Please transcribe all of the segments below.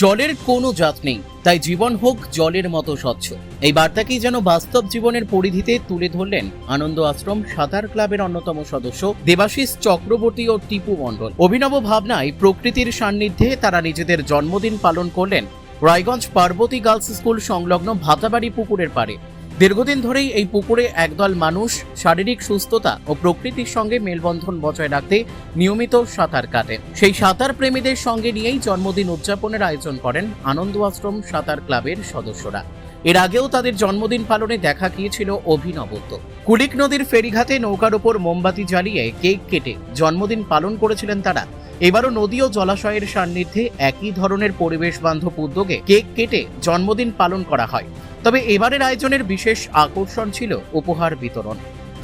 জলের কোনো জাত নেই, তাই জীবন হোক জলের মতো স্বচ্ছ। এই বার্তাকেই যেন বাস্তব জীবনের পরিধিতে তুলে ধরলেন আনন্দ আশ্রম সাঁতার ক্লাবের অন্যতম সদস্য দেবাশিস চক্রবর্তী ও টিপু মণ্ডল। অভিনব ভাবনায় প্রকৃতির সান্নিধ্যে তারা নিজেদের জন্মদিন পালন করলেন রায়গঞ্জ পার্বতী গার্লস স্কুল সংলগ্ন ভাতাবাড়ি পুকুরের পাড়ে। দীর্ঘদিন ধরেই এই পুকুরে একদল মানুষ শারীরিক সুস্থতা ও প্রকৃতির সঙ্গে মেলবন্ধন বজায় রাখতে নিয়মিত সাঁতার কাটেন। সেই সাঁতার প্রেমীদের সঙ্গে নিয়েই জন্মদিন উদযাপনের আয়োজন করেন আনন্দ আশ্রম সাঁতার ক্লাবের সদস্যরা। এর আগেও তাদের জন্মদিন পালনে দেখা গিয়েছিল অভিনবত্ব। কুলিক নদীর ফেরিঘাটে নৌকার ওপর মোমবাতি জ্বালিয়ে কেক কেটে জন্মদিন পালন করেছিলেন তারা। এবারও নদী ও জলাশয়ের সান্নিধ্যে একই ধরনের পরিবেশ বান্ধব উদ্যোগে কেক কেটে জন্মদিন পালন করা হয়। তবে এবারের আয়োজনের বিশেষ আকর্ষণ ছিল উপহার বিতরণ।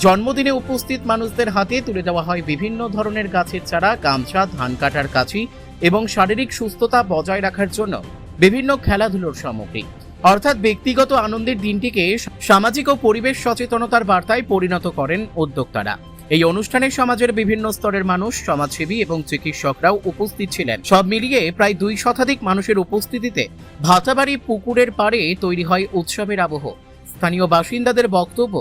জন্মদিনে উপস্থিত মানুষদের হাতে তুলে দেওয়া হয় বিভিন্ন ধরনের গাছের চারা, গামছা, ধান কাটার কাঁচি এবং শারীরিক সুস্থতা বজায় রাখার জন্য বিভিন্ন খেলাধুলোর সামগ্রী। অর্থাৎ ব্যক্তিগত আনন্দের দিনটিকে সামাজিক ও পরিবেশ সচেতনতার বার্তায় পরিণত করেন উদ্যোক্তারা। এই অনুষ্ঠানে সমাজের বিভিন্ন স্তরের মানুষ, সমাজসেবী এবং চিকিৎসকরাও উপস্থিত ছিলেন। সব মিলিয়ে প্রায় 2 শতাধিক মানুষের উপস্থিতিতে ভাতাবাড়ি পুকুরের পাড়ে তৈরি হয় উৎসবের আবহ। স্থানীয় বাসিন্দাদের বক্তব্য,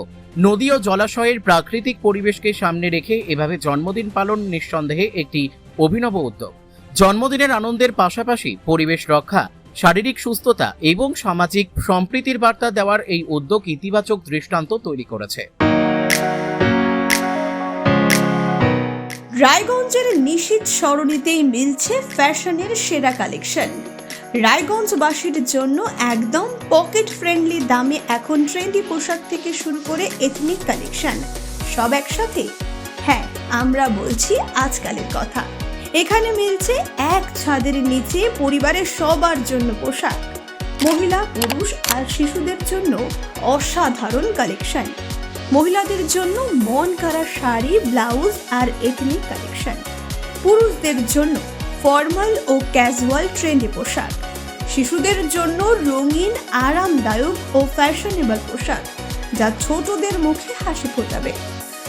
নদী ও জলাশয়ের প্রাকৃতিক পরিবেশকে সামনে রেখে এভাবে জন্মদিন পালন নিঃসন্দেহে একটি অভিনব উদ্যোগ। জন্মদিনের আনন্দের পাশাপাশি পরিবেশ রক্ষা, শারীরিক সুস্থতা এবং সামাজিক সম্প্রীতির বার্তা দেওয়ার এই উদ্যোগ ইতিবাচক দৃষ্টান্ত তৈরি করেছে। রায়গঞ্জের নিশীথ সরণিতেই মিলছে ফ্যাশনের সেরা কালেকশন। রায়গঞ্জবাসীর জন্য একদম পকেট ফ্রেন্ডলি দামে এখন ট্রেন্ডি পোশাক থেকে শুরু করে এথনিক কালেকশন সব একসাথে। হ্যাঁ, আমরা বলছি আজকালের কথা। এখানে মিলছে এক ছাদের নিচে পরিবারের সবার জন্য পোশাক, মহিলা, পুরুষ আর শিশুদের জন্য অসাধারণ কালেকশন। মহিলাদের জন্য মন কাড়া শাড়ি, ব্লাউজ আর এথনিক কালেকশন। পুরুষদের জন্য ফর্মাল ও ক্যাজুয়াল ট্রেন্ডি পোশাক। শিশুদের জন্য রঙিন, আরামদায়ক ও ফ্যাশনেবল পোশাক, যা ছোটদের মুখে হাসি ফোটাবে।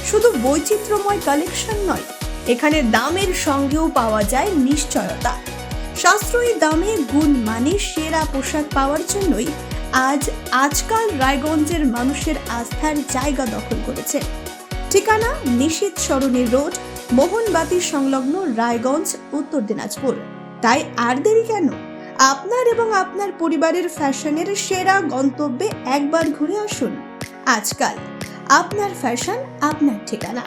শুধু বৈচিত্র্যময় কালেকশন নয়, এখানে দামের সঙ্গেও পাওয়া যায় নিশ্চয়তা। সাশ্রয়ী দামে গুণমানে সেরা পোশাক পাওয়ার জন্যই আজকাল রায়গঞ্জের মানুষের আস্থার জায়গা দখল করেছে। ঠিকানা নিশীথ সরণি রোড, মোহনবাতি সংলগ্ন, রায়গঞ্জ, উত্তর দিনাজপুর। তাই আর দেরি কেন? আপনার এবং আপনার পরিবারের ফ্যাশনের সেরা গন্তব্যে একবার ঘুরে আসুন। আজকাল আপনার ফ্যাশন, আপনার ঠিকানা।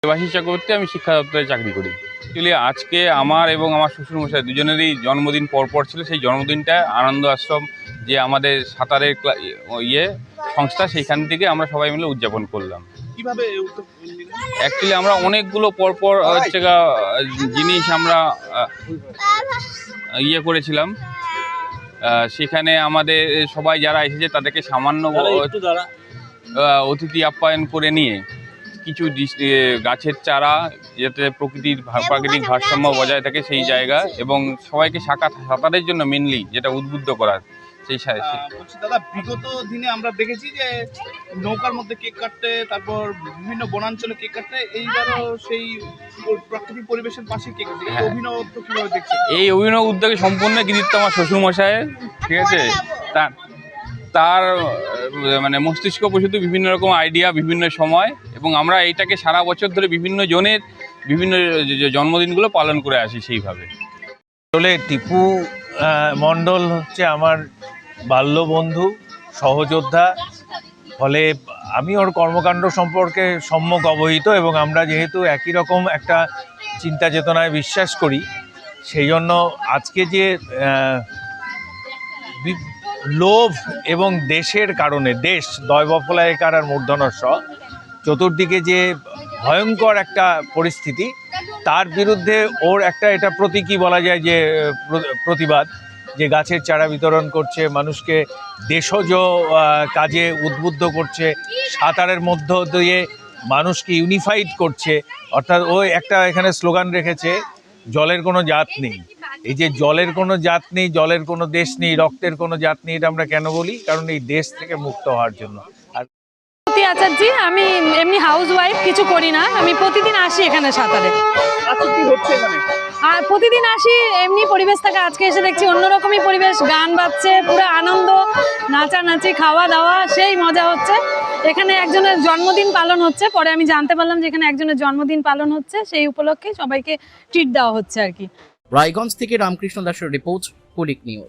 দেবাশিস চক্রবর্তী, আমি শিক্ষা দপ্তরে চাকরি করি। অ্যাকচুয়ালি আজকে আমার এবং আমার শ্বশুরমশাই দুজনেরই জন্মদিন পরপর ছিল। সেই জন্মদিনটা আনন্দ আশ্রম যে আমাদের সাঁতারের সংস্থা, সেইখান থেকে আমরা সবাই মিলে উদযাপন করলাম। কিভাবে? অ্যাকচুয়ালি আমরা অনেকগুলো পরপর জিনিস আমরা করেছিলাম। সেখানে আমাদের সবাই যারা এসেছে তাদেরকে সামান্য অতিথি আপ্যায়ন করে নিয়ে কিছু গাছের চারা, যাতে প্রাকৃতিক ভারসাম্য বজায় থাকে সেই জায়গা, এবং সবাইকে সাঁতারের জন্য মেনলি যেটা উদ্বুদ্ধ করার সেই দাদা, বিগত দিনে আমরা দেখেছি যে নৌকার মধ্যে কেক কাটতে, তারপর বিভিন্ন বনাঞ্চলে কেক কাটতে, এইবারও সেই প্রাকৃতিক পরিবেশের পাশে কেক কাটতে, এই অভিনবত্ব কিভাবে দেখছেন? এই অভিনব উদ্যোগে সম্পূর্ণ কৃতিত্ব আমার শ্বশুরমশাইয়ের। ঠিক আছে, তার মানে মস্তিষ্ক প্রসূত বিভিন্ন রকম আইডিয়া বিভিন্ন সময়, এবং আমরা এইটাকে সারা বছর ধরে বিভিন্ন জনের বিভিন্ন জন্মদিনগুলো পালন করে আসি সেইভাবে। আসলে টিপু মণ্ডল হচ্ছে আমার বাল্যবন্ধু, সহযোদ্ধা। ফলে আমি ওর কর্মকাণ্ড সম্পর্কে সম্যক অবহিত, এবং আমরা যেহেতু একই রকম একটা চিন্তা চেতনায় বিশ্বাস করি, সেই জন্য আজকে যে লোভ এবং দেশের কারণে, দেশ দয়বফলায়কার আর মূর্ধনস্ব, চতুর্দিকে যে ভয়ঙ্কর একটা পরিস্থিতি, তার বিরুদ্ধে ওর একটা এটা প্রতীকী বলা যায় যে প্রতিবাদ, যে গাছের চারা বিতরণ করছে, মানুষকে দেশজ কাজে উদ্বুদ্ধ করছে, সাঁতারের মধ্য দিয়ে মানুষকে ইউনিফাইড করছে। অর্থাৎ ও একটা এখানে স্লোগান রেখেছে, জলের কোনো জাত নেই। এই যে জলের কোনো জাত নেই, জলের কোনো দেশ নেই, রক্তের কোনো জাত নেই, এটা আমরা কেন বলি? কারণ এই দেশ থেকে মুক্ত হওয়ার জন্য। আর আচার্য, আমি এমনি হাউস ওয়াইফ, কিছু করি না, আমি প্রতিদিন আসি এখানে সাঁতারে। আচ্ছা, কি হচ্ছে এখানে? আর প্রতিদিন আসি এমনি পরিবেশ থাকে, আজকে এসে দেখছি অন্যরকমই পরিবেশ, গান বাজছে, পুরো আনন্দ, নাচানাচি, খাওয়া দাওয়া, সেই মজা হচ্ছে। এখানে একজনের জন্মদিন পালন হচ্ছে, পরে আমি জানতে পারলাম যে এখানে একজনের জন্মদিন পালন হচ্ছে, সেই উপলক্ষে সবাইকে ট্রিট দেওয়া হচ্ছে আর কি। রায়গঞ্জ থেকে রামকৃষ্ণ দাসের রিপোর্ট, কুলিক নিউজ।